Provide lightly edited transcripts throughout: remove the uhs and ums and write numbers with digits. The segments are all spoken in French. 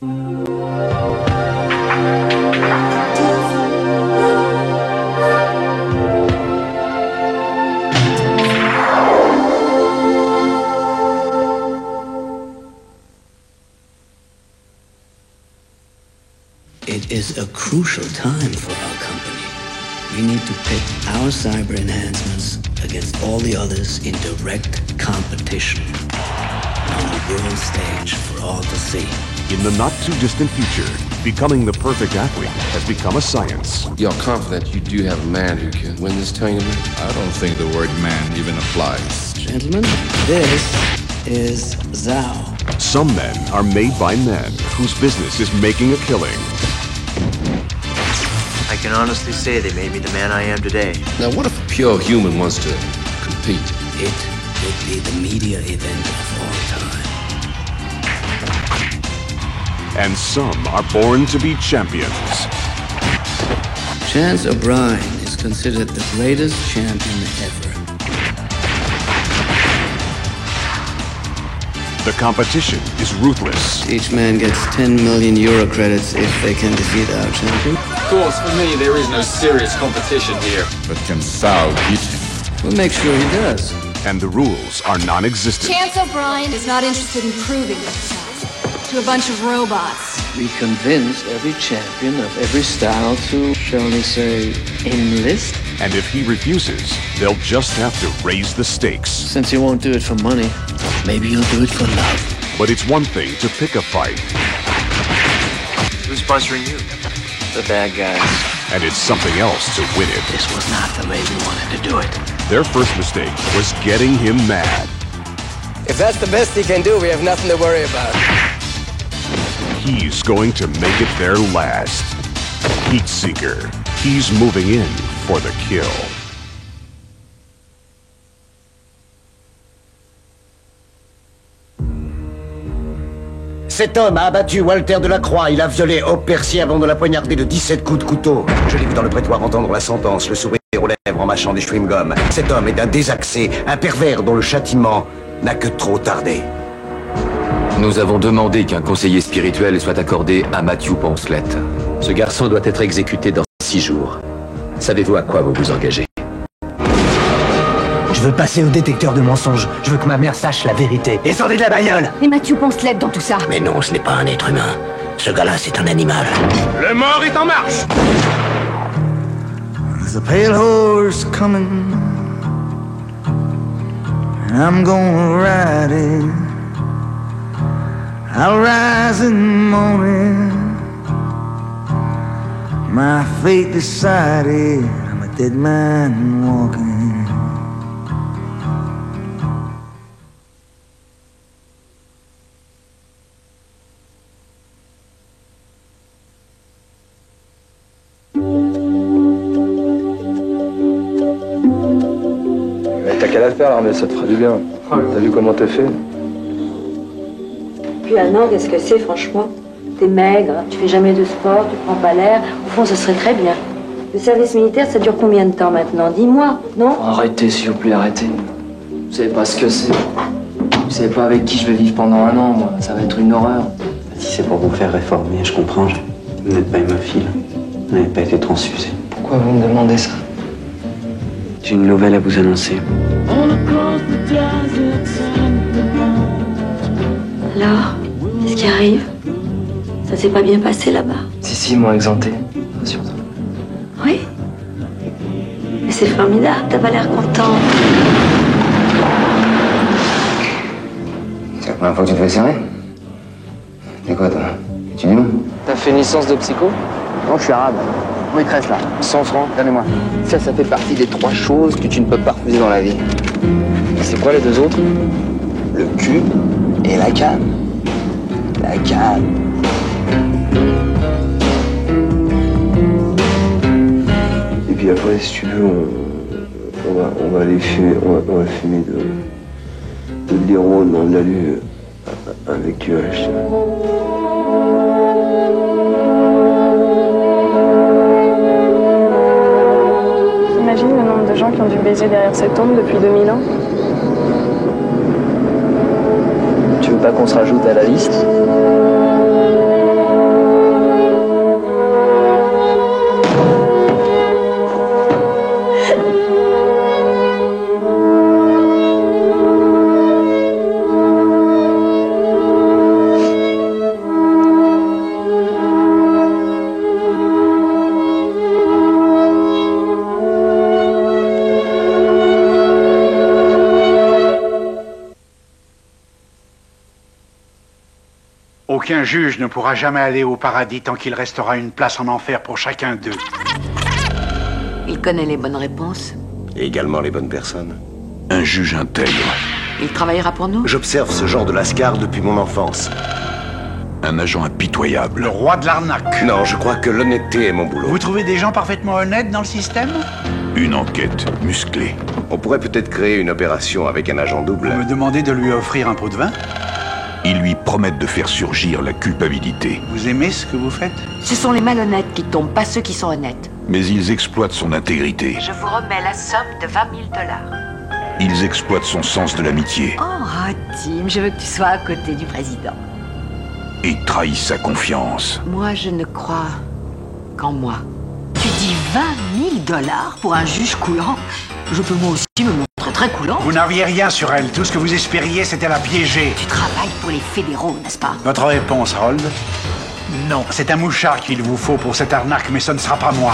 It is a crucial time for our company. We need to pit our cyber enhancements against all the others in direct competition on a world stage for all to see. In the not-too-distant future, becoming the perfect athlete has become a science. You're confident you do have a man who can win this tournament? I don't think the word man even applies. Gentlemen, this is Zhao. Some men are made by men whose business is making a killing. I can honestly say they made me the man I am today. Now, what if a pure human wants to compete? It would be the media event of all time. And some are born to be champions. Chance O'Brien is considered the greatest champion ever. The competition is ruthless. Each man gets 10 million euro credits if they can defeat our champion. Of course, for me, there is no serious competition here. But can Sal beat him? We'll make sure he does. And the rules are non-existent. Chance O'Brien is not interested in proving himself to a bunch of robots. We convinced every champion of every style to, shall we say, enlist. And if he refuses, they'll just have to raise the stakes. Since he won't do it for money, maybe he'll do it for love. But it's one thing to pick a fight. Who's sponsoring you? The bad guys. And it's something else to win it. This was not the way we wanted to do it. Their first mistake was getting him mad. If that's the best he can do, we have nothing to worry about. He's going to make it their last. Heat Seeker. He's moving in for the kill. Cet homme a abattu Walter Delacroix. Il a violé Hope Percy avant de la poignarder de 17 coups de couteau. Je l'ai vu dans le prétoire entendre la sentence, le sourire aux lèvres en mâchant des chewing-gums. Cet homme est un désaxé, un pervers dont le châtiment n'a que trop tardé. Nous avons demandé qu'un conseiller spirituel soit accordé à Matthew Poncelet. Ce garçon doit être exécuté dans 6 jours. Savez-vous à quoi vous vous engagez? Je veux passer au détecteur de mensonges. Je veux que ma mère sache la vérité. Et sortez de la bagnole! Et Matthew Poncelet dans tout ça. Mais non, ce n'est pas un être humain. Ce gars-là, c'est un animal. Le mort est en marche! There's a pale horse coming, and I'm gonna ride it. I'll rise in the morning, my fate decided, I'm a dead man walking. T'as qu'à la faire l'armée, ça te fera du bien. T'as vu comment t'es fait? Puis un an, qu'est-ce que c'est, franchement? T'es maigre, tu fais jamais de sport, tu prends pas l'air. Au fond, ce serait très bien. Le service militaire, ça dure combien de temps maintenant? 10 mois, non? Arrêtez, s'il vous plaît, arrêtez. Vous savez pas ce que c'est. Vous savez pas avec qui je vais vivre pendant un an, moi. Ça va être une horreur. Si c'est pour vous faire réformer, je comprends. Vous n'êtes pas hémophile. Vous n'avez pas été transfusé. Pourquoi vous me demandez ça? J'ai une nouvelle à vous annoncer. Alors, qu'est-ce qui arrive? Ça s'est pas bien passé là-bas? Si, ils m'ont exempté. Rassure-toi. Oui? Mais c'est formidable, t'as pas l'air content. C'est la première fois que tu te fais serrer? C'est quoi, toi? Tu dis non? T'as fait une licence de psycho? Non, je suis arabe. Combien il te reste là? 100 francs. Donnez-moi. Ça fait partie des 3 choses que tu ne peux pas refuser dans la vie. C'est quoi les 2 autres? Le cul et la canne. La canne. Et puis après, si tu veux, on va aller fumer, on va fumer de l'héros dans de l'alu avec du hache. T'imagines le nombre de gens qui ont dû baiser derrière cette tombe depuis 2000 ans? Tu veux pas qu'on se rajoute à la liste? Aucun juge ne pourra jamais aller au paradis tant qu'il restera une place en enfer pour chacun d'eux. Il connaît les bonnes réponses. Et également les bonnes personnes. Un juge intègre. Il travaillera pour nous? J'observe ce genre de lascar depuis mon enfance. Un agent impitoyable. Le roi de l'arnaque. Non, je crois que l'honnêteté est mon boulot. Vous trouvez des gens parfaitement honnêtes dans le système? Une enquête musclée. On pourrait peut-être créer une opération avec un agent double. Vous me demandez de lui offrir un pot de vin? Ils lui promettent de faire surgir la culpabilité. Vous aimez ce que vous faites? Ce sont les malhonnêtes qui tombent, pas ceux qui sont honnêtes. Mais ils exploitent son intégrité. Je vous remets la somme de 20 000 $. Ils exploitent son sens de l'amitié. Oh, Tim, je veux que tu sois à côté du président. Et trahissent sa confiance. Moi, je ne crois qu'en moi. Tu dis 20 000 $ pour un juge coulant? Je peux moi aussi me montrer très coulant. Vous n'aviez rien sur elle. Tout ce que vous espériez, c'était la piéger. Tu travailles pour les fédéraux, n'est-ce pas? Votre réponse, Rold? Non. C'est un mouchard qu'il vous faut pour cette arnaque, mais ce ne sera pas moi.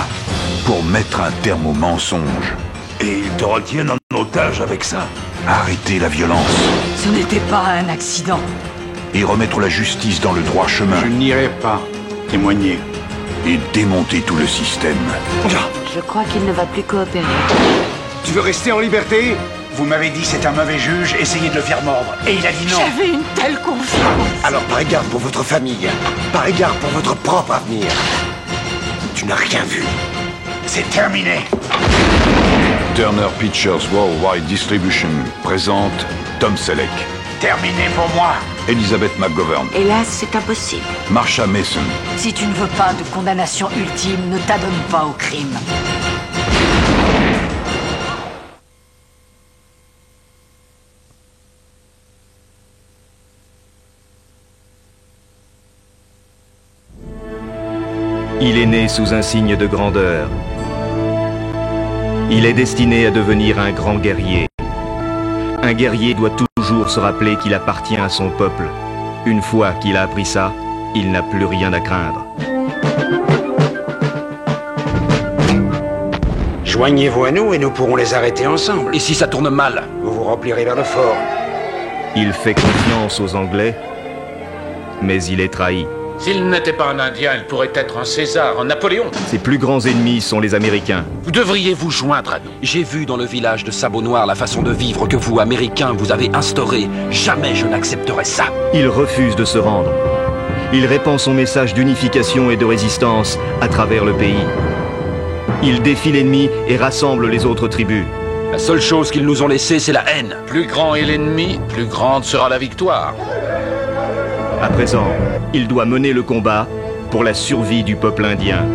Pour mettre un terme au mensonge. Et ils te retiennent en otage avec ça? Arrêter la violence. Ce n'était pas un accident. Et remettre la justice dans le droit chemin. Je n'irai pas témoigner. Et démonter tout le système. Je crois qu'il ne va plus coopérer. Tu veux rester en liberté? Vous m'avez dit c'est un mauvais juge, essayez de le faire mordre. Et il a dit non. J'avais une telle confiance. Alors par égard pour votre famille, par égard pour votre propre avenir, tu n'as rien vu. C'est terminé. Turner Pictures Worldwide Distribution présente Tom Selleck. Terminé pour moi. Elizabeth McGovern. Hélas, c'est impossible. Marsha Mason. Si tu ne veux pas de condamnation ultime, ne t'adonne pas au crime. Il est né sous un signe de grandeur. Il est destiné à devenir un grand guerrier. Un guerrier doit toujours se rappeler qu'il appartient à son peuple. Une fois qu'il a appris ça, il n'a plus rien à craindre. Joignez-vous à nous et nous pourrons les arrêter ensemble. Et si ça tourne mal? Vous vous remplirez vers le fort. Il fait confiance aux Anglais, mais il est trahi. S'il n'était pas un Indien, il pourrait être un César, un Napoléon. Ses plus grands ennemis sont les Américains. Vous devriez vous joindre à nous. J'ai vu dans le village de Sabot Noir la façon de vivre que vous, Américains, vous avez instaurée. Jamais je n'accepterai ça. Il refuse de se rendre. Il répand son message d'unification et de résistance à travers le pays. Il défie l'ennemi et rassemble les autres tribus. La seule chose qu'ils nous ont laissée, c'est la haine. Plus grand est l'ennemi, plus grande sera la victoire. À présent, il doit mener le combat pour la survie du peuple indien.